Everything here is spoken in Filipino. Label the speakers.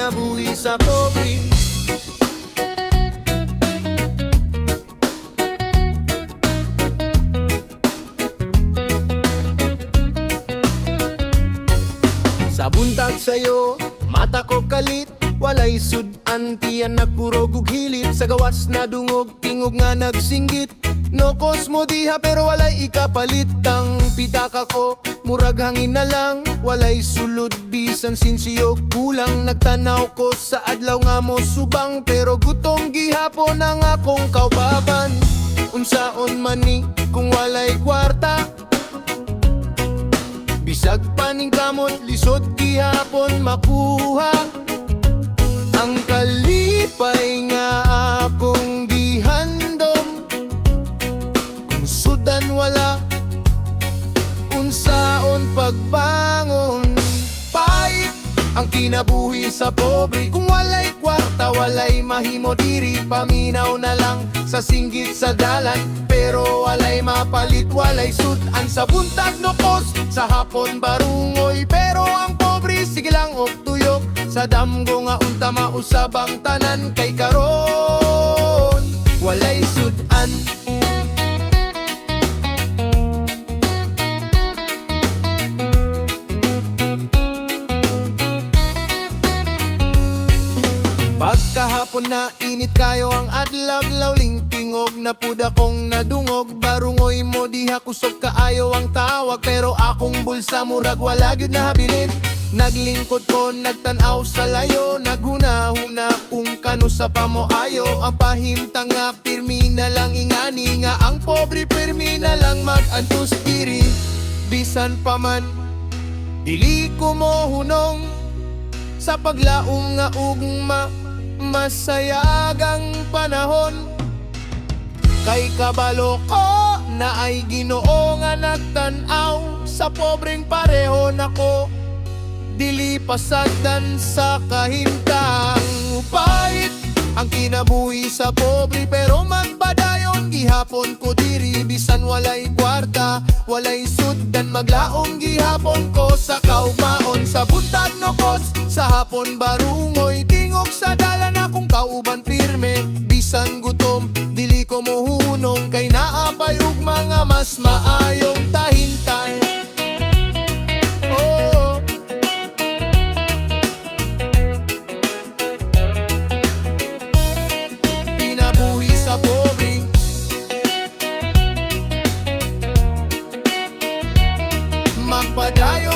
Speaker 1: kinabuhi sa pobre. Sa buntag sayo, mata ko kalit, walay sud-an tiyan nagpurog ug hilit. Sa gawas na dungog, tingog nga nagsinggit. Nokos mo diha pero walay ikapalit. Ang pitaka ko, murag hangin na lang, walay sulod bisan sinsiyog kulang. Nagtanaw ko sa adlaw nga mo subang, pero gutom gihapon ang akong kaubaban. Unsaon man ni kung walay kwarta, bisag paning kamot, lisod gihapon makuha. Ang kalipay nga akong gihandom, kung sudan wala, unsaon pagbangon. Pait ang kinabuhi sa pobre, kung walay kwarta, walay mahimo diri. Paminaw na lang sa singgit sa dalan, pero walay mapalit, walay sudan. Sa buntag nokos, sa hapon barungoy, pero ang pobre sige lang og tuyok. Sa damgo nga unta mausab ang tanan, kay karon walay sudan. Pagkahapon na init kayo ang adlaw, lawling tingog na puda kong nadungog. Barungoy mo diha kusog kaayo ang tawag, pero akong bulsa murag wala gyud na habilin. Naglingkod ko, nagtanaw sa layo, naghuna-huna kung kano sa pamoayo. Ang pahimtang nga pirmi na lang ingani, nga ang pobre pirmi na lang mag-antos diri. Bisan pa man dili ko mo hunong, sa paglaong nga ugma masayagang panahon. Kay kabalo ko na ay Ginoo nga nagtanaw, sa pobreng pareho nako, dili pasagdan sa kahimtang. Upait ang kinabuhi sa pobre, pero magbadayon gihapon ko diri. Bisan walay kwarta, walay sudan, maglaong gihapon ko sa kaubaon. Sa buntag nokos, sa hapon barungoy, tingog sa dalan akong kauban pirme. Bisan gutom, dili ko mohunong, kay naapay ug mga mas maayong tahintay. Magpadayon